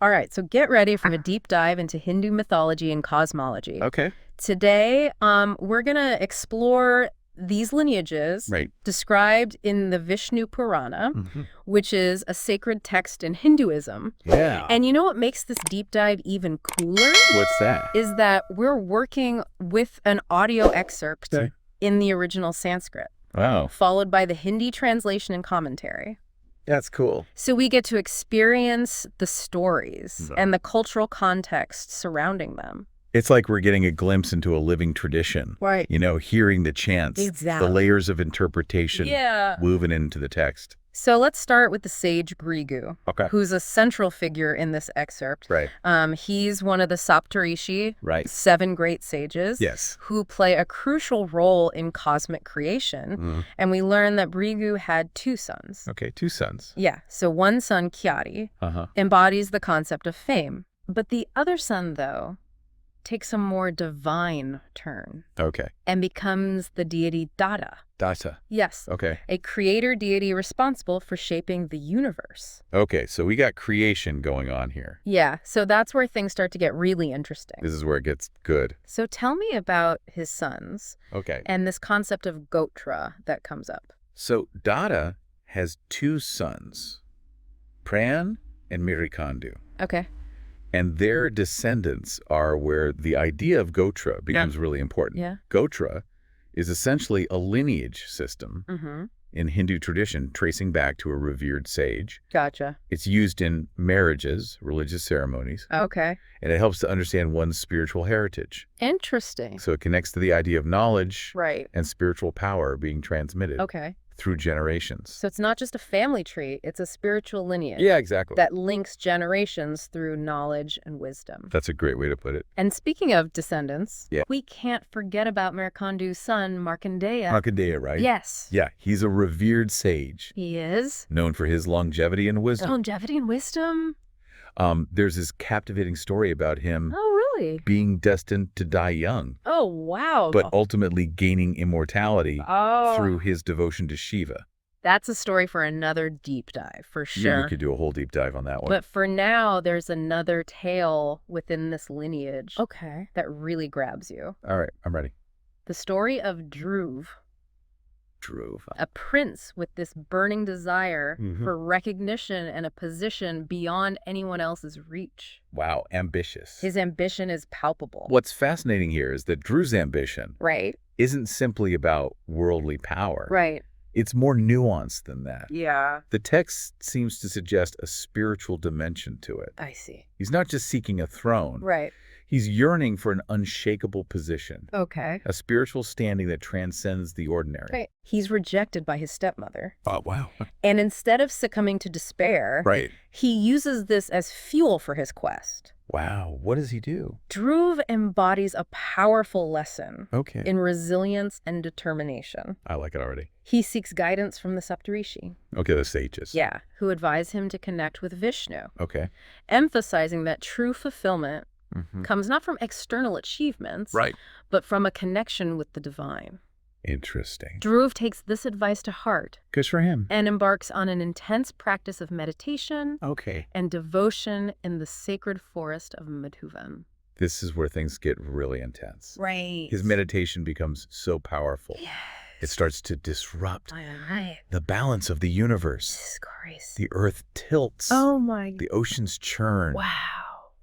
All right, so get ready for a deep dive into Hindu mythology and cosmology. Okay. Today, we're going to explore these lineages described in the Vishnu Purana, which is a sacred text in Hinduism. Yeah. And you know what makes this deep dive even cooler? What's that? Is that we're working with an audio excerpt in the original Sanskrit. Wow. Followed by the Hindi translation and commentary. That's cool. So we get to experience the stories and the cultural context surrounding them. It's like we're getting a glimpse into a living tradition. Right. You know, hearing the chants, the layers of interpretation woven into the text. So let's start with the sage Bhrigu, who's a central figure in this excerpt. Right. He's one of the Saptarishi, 7 great sages, who play a crucial role in cosmic creation. And we learn that Bhrigu had 2 sons. Okay, 2 sons. Yeah. So one son, Kyari, embodies the concept of fame. But the other son, though, takes a more divine turn. Okay. And becomes the deity Dada. Dada. Yes. Okay. A creator deity responsible for shaping the universe. Okay, so we got creation going on here. Yeah, so that's where things start to get really interesting. This is where it gets good. So tell me about his sons. Okay. And this concept of Gotra that comes up. So Dada has 2 sons, Pran and Mirikandu. Okay. And their descendants are where the idea of Gotra becomes really important. Yeah. Gotra is essentially a lineage system in Hindu tradition, tracing back to a revered sage. Gotcha. It's used in marriages, religious ceremonies. Okay. And it helps to understand one's spiritual heritage. Interesting. So it connects to the idea of knowledge and spiritual power being transmitted through generations. So it's not just a family tree, it's a spiritual lineage. Yeah, exactly. That links generations through knowledge and wisdom. That's a great way to put it. And speaking of descendants, we can't forget about Mirikandu's son, Markandeya. Markandeya, right? Yes. Yeah, he's a revered sage. He is. Known for his longevity and wisdom. Longevity and wisdom? There's this captivating story about him being destined to die young. Oh, wow. But ultimately gaining immortality through his devotion to Shiva. That's a story for another deep dive, for sure. Yeah, you could do a whole deep dive on that one. But for now, there's another tale within this lineage that really grabs you. All right, I'm ready. The story of Dhruva. A prince with this burning desire for recognition and a position beyond anyone else's reach. Wow, ambitious. His ambition is palpable. What's fascinating here is that Dhruva's ambition isn't simply about worldly power. It's more nuanced than that. Yeah. The text seems to suggest a spiritual dimension to it. I see. He's not just seeking a throne. He's yearning for an unshakable position. Okay. A spiritual standing that transcends the ordinary. He's rejected by his stepmother. Oh, wow. And instead of succumbing to despair, he uses this as fuel for his quest. Wow. What does he do? Dhruva embodies a powerful lesson in resilience and determination. I like it already. He seeks guidance from the Saptarishi. Okay, the sages. Yeah, who advise him to connect with Vishnu. Okay. Emphasizing that true fulfillment comes not from external achievements, but from a connection with the divine. Interesting. Dhruva takes this advice to heart. Good for him. And embarks on an intense practice of meditation and devotion in the sacred forest of Madhuvan. This is where things get really intense. His meditation becomes so powerful. It starts to disrupt the balance of the universe. This is crazy. The earth tilts. Oh my God. The oceans churn. Wow.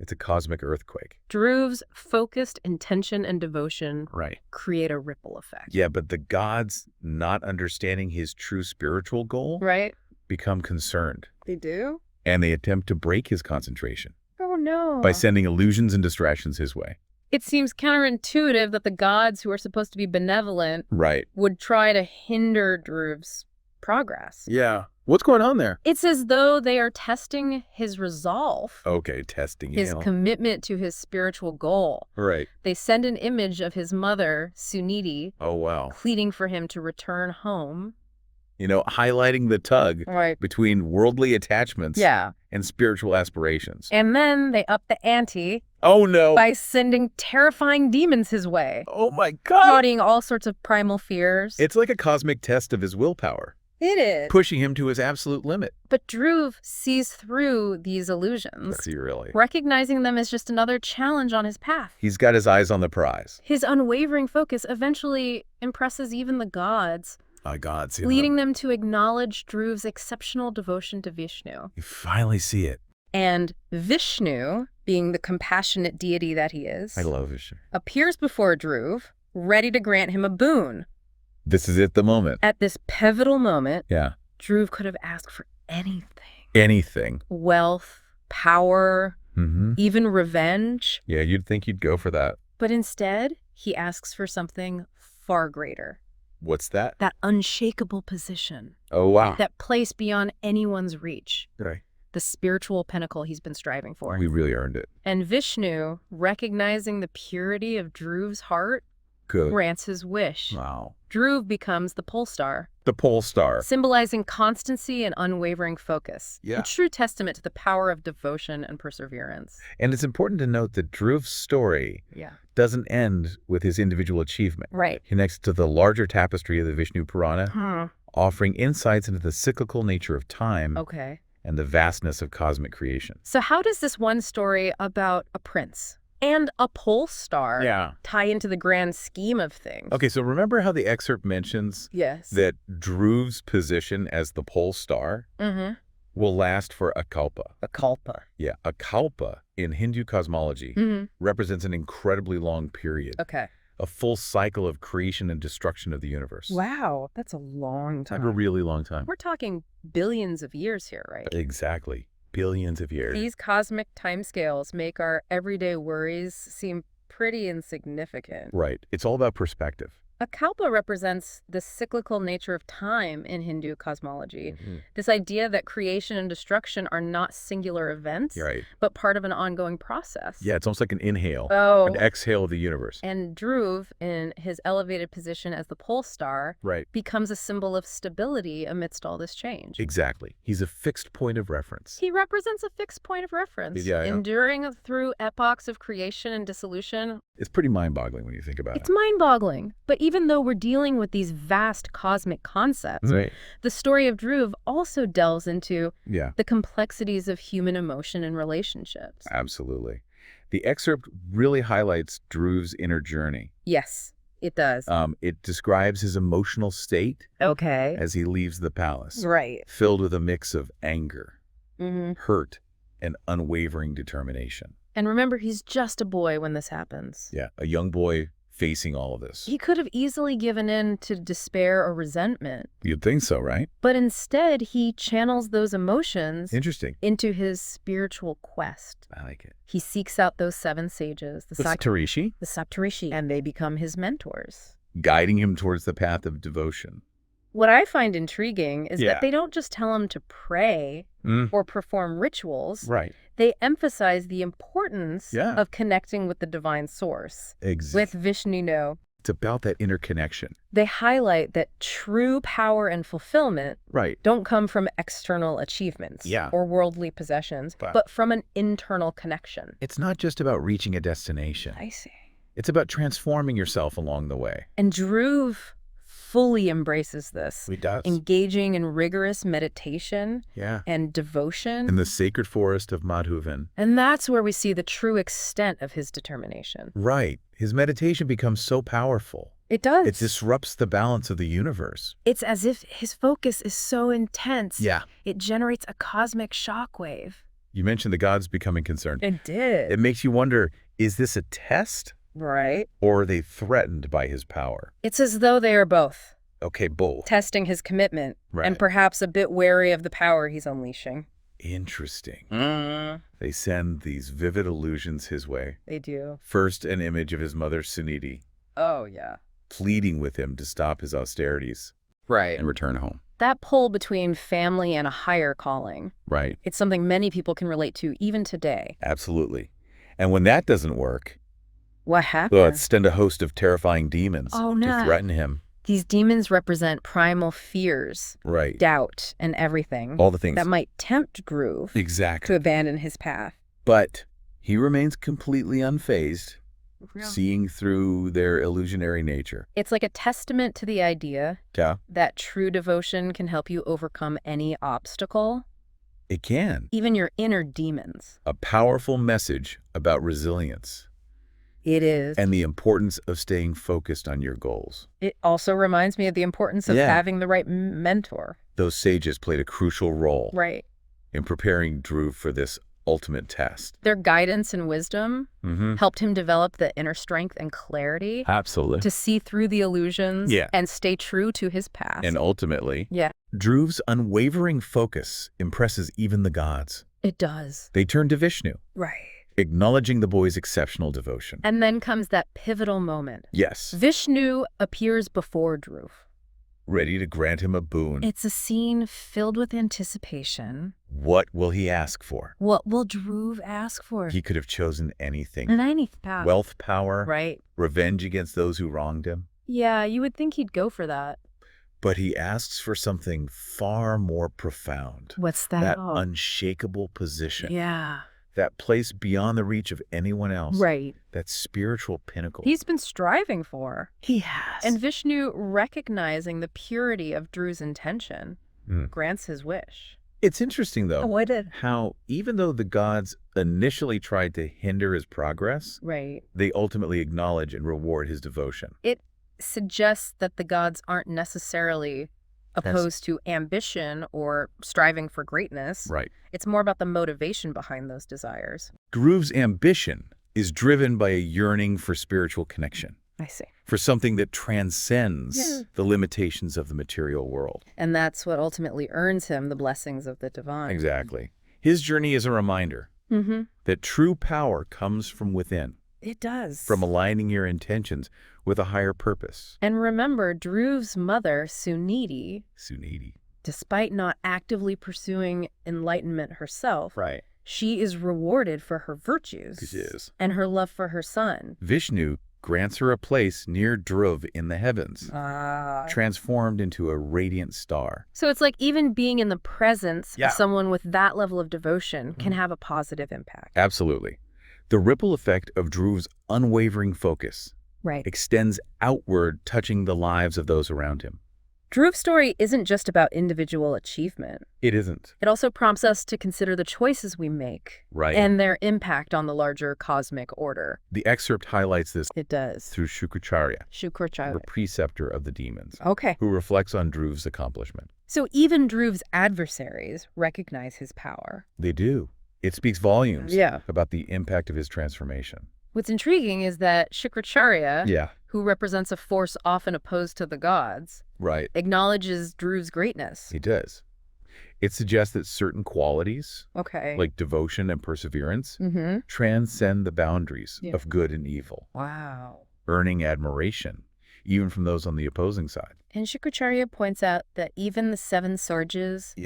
It's a cosmic earthquake. Dhruva's focused intention and devotion create a ripple effect. Yeah, but the gods, not understanding his true spiritual goal, become concerned. They do? And they attempt to break his concentration. Oh, no. By sending illusions and distractions his way. It seems counterintuitive that the gods, who are supposed to be benevolent, would try to hinder Dhruva's progress. Yeah. What's going on there? It's as though they are testing his resolve. Okay, testing his commitment to his spiritual goal. They send an image of his mother, Suniti, pleading for him to return home. You know, highlighting the tug between worldly attachments and spiritual aspirations. And then they up the ante. Oh, no. By sending terrifying demons his way. Oh, my God. Embodying all sorts of primal fears. It's like a cosmic test of his willpower. It is. Pushing him to his absolute limit. But Dhruva sees through these illusions, Does he really? recognizing them as just another challenge on his path. He's got his eyes on the prize. His unwavering focus eventually impresses even the gods, leading them to acknowledge Dhruva's exceptional devotion to Vishnu. You finally see it. And Vishnu, being the compassionate deity that he is, I love Vishnu, appears before Dhruva, ready to grant him a boon. This is it, the moment. At this pivotal moment, Yeah. Dhruva could have asked for anything. Anything. Wealth, power, Mm-hmm. even revenge. Yeah, you'd think you'd go for that. But instead, he asks for something far greater. What's that? That unshakable position. Oh, wow. That place beyond anyone's reach. Right. The spiritual pinnacle he's been striving for. We really earned it. And Vishnu, recognizing the purity of Dhruva's heart, grants his wish. Wow. Dhruva becomes the pole star. The pole star. Symbolizing constancy and unwavering focus. Yeah. A true testament to the power of devotion and perseverance. And it's important to note that Dhruva's story doesn't end with his individual achievement. Right. It connects to the larger tapestry of the Vishnu Purana, offering insights into the cyclical nature of time and the vastness of cosmic creation. So how does this one story about a prince and a pole star tie into the grand scheme of things? Okay, so remember how the excerpt mentions that Dhruva's position as the pole star will last for a kalpa. A kalpa. Yeah, a kalpa in Hindu cosmology represents an incredibly long period. Okay. A full cycle of creation and destruction of the universe. Wow, that's a long time. Like a really long time. We're talking billions of years here, right? Exactly. Billions of years. These cosmic timescales make our everyday worries seem pretty insignificant. Right. It's all about perspective. A kalpa represents the cyclical nature of time in Hindu cosmology. This idea that creation and destruction are not singular events, but part of an ongoing process. Yeah, it's almost like an inhale, an exhale of the universe. And Dhruva, in his elevated position as the pole star, becomes a symbol of stability amidst all this change. Exactly. He's a fixed point of reference. He represents a fixed point of reference, enduring through epochs of creation and dissolution. It's pretty mind-boggling when you think about it. It's mind-boggling, but even though we're dealing with these vast cosmic concepts, the story of Dhruva also delves into the complexities of human emotion and relationships. Absolutely. The excerpt really highlights Dhruva's inner journey. Yes, it does. It describes his emotional state as he leaves the palace, filled with a mix of anger, hurt, and unwavering determination. And remember, he's just a boy when this happens. Yeah, a young boy facing all of this. He could have easily given in to despair or resentment. You'd think so, right? But instead, he channels those emotions into his spiritual quest. I like it. He seeks out those 7 sages, the Saptarishi, and they become his mentors, guiding him towards the path of devotion. What I find intriguing is that they don't just tell him to pray or perform rituals. They emphasize the importance of connecting with the divine source, with Vishnu. It's about that interconnection. They highlight that true power and fulfillment don't come from external achievements or worldly possessions, but from an internal connection. It's not just about reaching a destination. I see. It's about transforming yourself along the way. And Dhruva fully embraces this. He does. Engaging in rigorous meditation and devotion. In the sacred forest of Madhuvan. And that's where we see the true extent of his determination. Right. His meditation becomes so powerful. It does. It disrupts the balance of the universe. It's as if his focus is so intense. It generates a cosmic shockwave. You mentioned the gods becoming concerned. It did. It makes you wonder, is this a test? Right. Or are they threatened by his power? It's as though they are both. Okay, both. Testing his commitment and perhaps a bit wary of the power he's unleashing. Interesting. They send these vivid allusions his way. They do. First, an image of his mother, Suniti. Oh, yeah. Pleading with him to stop his austerities. And return home. That pull between family and a higher calling. It's something many people can relate to even today. Absolutely. And when that doesn't work, what happened? Let's send a host of terrifying demons to threaten him. These demons represent primal fears, doubt, and everything. All the things that might tempt Dhruva to abandon his path. But he remains completely unfazed. seeing through their illusionary nature. It's like a testament to the idea that true devotion can help you overcome any obstacle. It can. Even your inner demons. A powerful message about resilience. It is. And the importance of staying focused on your goals. It also reminds me of the importance of having the right mentor. Those sages played a crucial role in preparing Dhruva for this ultimate test. Their guidance and wisdom helped him develop the inner strength and clarity to see through the illusions and stay true to his path. And ultimately, Dhruva's unwavering focus impresses even the gods. It does. They turn to Vishnu. Right. Acknowledging the boy's exceptional devotion. And then comes that pivotal moment. Yes. Vishnu appears before Dhruva, ready to grant him a boon. It's a scene filled with anticipation. What will he ask for? What will Dhruva ask for? He could have chosen anything. Anything. Wealth, power, revenge against those who wronged him. Yeah, you would think he'd go for that. But he asks for something far more profound. What's that? That unshakable position. Yeah. That place beyond the reach of anyone else. Right. That spiritual pinnacle. He's been striving for. He has. And Vishnu, recognizing the purity of Dhruva's intention, grants his wish. It's interesting, though, how even though the gods initially tried to hinder his progress, they ultimately acknowledge and reward his devotion. It suggests that the gods aren't necessarily opposed to ambition or striving for greatness. Right. It's more about the motivation behind those desires. Dhruva's ambition is driven by a yearning for spiritual connection. I see. For something that transcends the limitations of the material world. And that's what ultimately earns him the blessings of the divine. Exactly. His journey is a reminder that true power comes from within. It does. From aligning your intentions with a higher purpose. And remember, Dhruva's mother, Suniti, despite not actively pursuing enlightenment herself, she is rewarded for her virtues. She is. And her love for her son. Vishnu grants her a place near Dhruva in the heavens, transformed into a radiant star. So it's like even being in the presence of someone with that level of devotion can have a positive impact. Absolutely. The ripple effect of Dhruva's unwavering focus extends outward, touching the lives of those around him. Dhruva's story isn't just about individual achievement. It isn't. It also prompts us to consider the choices we make and their impact on the larger cosmic order. The excerpt highlights this through Shukracharya, the preceptor of the demons, who reflects on Dhruva's accomplishment. So even Dhruva's adversaries recognize his power. They do. It speaks volumes about the impact of his transformation. What's intriguing is that Shukracharya, who represents a force often opposed to the gods, acknowledges Dhruva's greatness. He does. It suggests that certain qualities, like devotion and perseverance, transcend the boundaries of good and evil. Wow. Earning admiration, even from those on the opposing side. And Shukracharya points out that even the seven Surges, the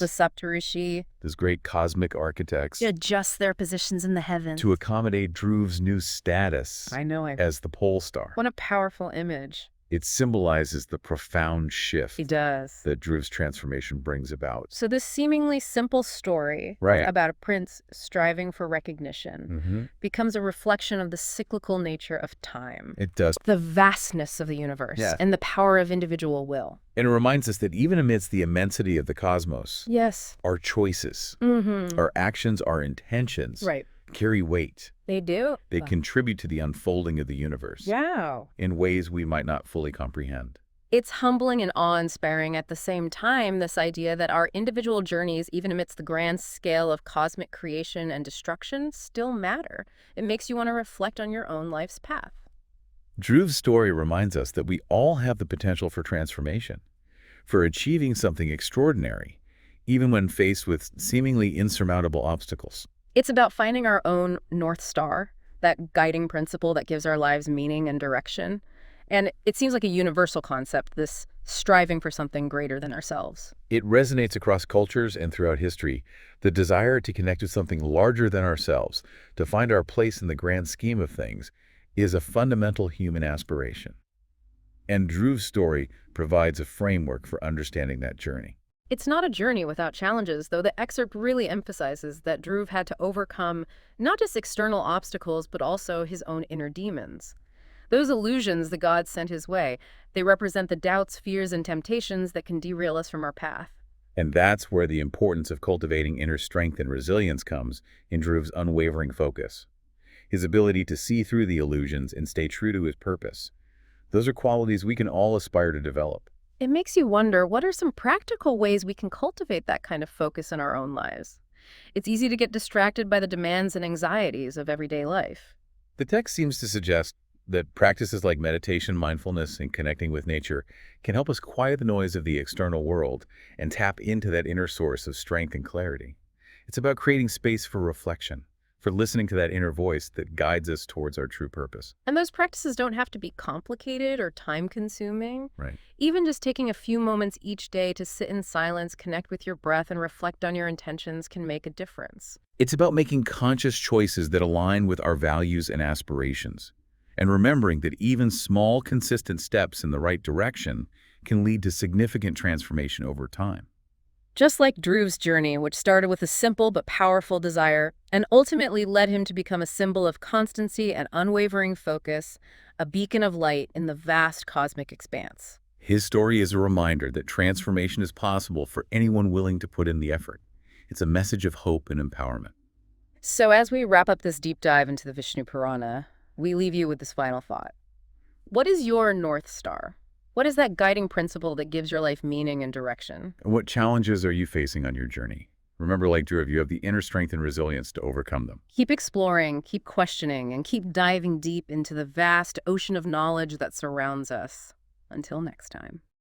Saptarishi, those great cosmic architects, adjust their positions in the heavens to accommodate Dhruva's new status as the pole star. What a powerful image. It symbolizes the profound shift that Dhruva's transformation brings about. So this seemingly simple story about a prince striving for recognition becomes a reflection of the cyclical nature of time. It does. The vastness of the universe and the power of individual will. And it reminds us that even amidst the immensity of the cosmos, our choices, our actions, our intentions carry weight. They do. They contribute to the unfolding of the universe in ways we might not fully comprehend. It's humbling and awe-inspiring at the same time, this idea that our individual journeys, even amidst the grand scale of cosmic creation and destruction, still matter. It makes you want to reflect on your own life's path. Dhruva's story reminds us that we all have the potential for transformation, for achieving something extraordinary, even when faced with seemingly insurmountable obstacles. It's about finding our own North Star, that guiding principle that gives our lives meaning and direction. And it seems like a universal concept, this striving for something greater than ourselves. It resonates across cultures and throughout history. The desire to connect with something larger than ourselves, to find our place in the grand scheme of things, is a fundamental human aspiration. And Dhruva's story provides a framework for understanding that journey. It's not a journey without challenges, though the excerpt really emphasizes that Dhruv had to overcome not just external obstacles, but also his own inner demons. Those illusions the gods sent his way, they represent the doubts, fears, and temptations that can derail us from our path. And that's where the importance of cultivating inner strength and resilience comes in Dhruv's unwavering focus. His ability to see through the illusions and stay true to his purpose. Those are qualities we can all aspire to develop. It makes you wonder, what are some practical ways we can cultivate that kind of focus in our own lives? It's easy to get distracted by the demands and anxieties of everyday life. The text seems to suggest that practices like meditation, mindfulness, and connecting with nature can help us quiet the noise of the external world and tap into that inner source of strength and clarity. It's about creating space for reflection, for listening to that inner voice that guides us towards our true purpose. And those practices don't have to be complicated or time-consuming. Right. Even just taking a few moments each day to sit in silence, connect with your breath, and reflect on your intentions can make a difference. It's about making conscious choices that align with our values and aspirations, and remembering that even small, consistent steps in the right direction can lead to significant transformation over time. Just like Dhruv's journey, which started with a simple but powerful desire and ultimately led him to become a symbol of constancy and unwavering focus, a beacon of light in the vast cosmic expanse. His story is a reminder that transformation is possible for anyone willing to put in the effort. It's a message of hope and empowerment. So as we wrap up this deep dive into the Vishnu Purana, we leave you with this final thought. What is your North Star? What is that guiding principle that gives your life meaning and direction? And what challenges are you facing on your journey? Remember, like Dhruva, you have the inner strength and resilience to overcome them. Keep exploring, keep questioning, and keep diving deep into the vast ocean of knowledge that surrounds us. Until next time.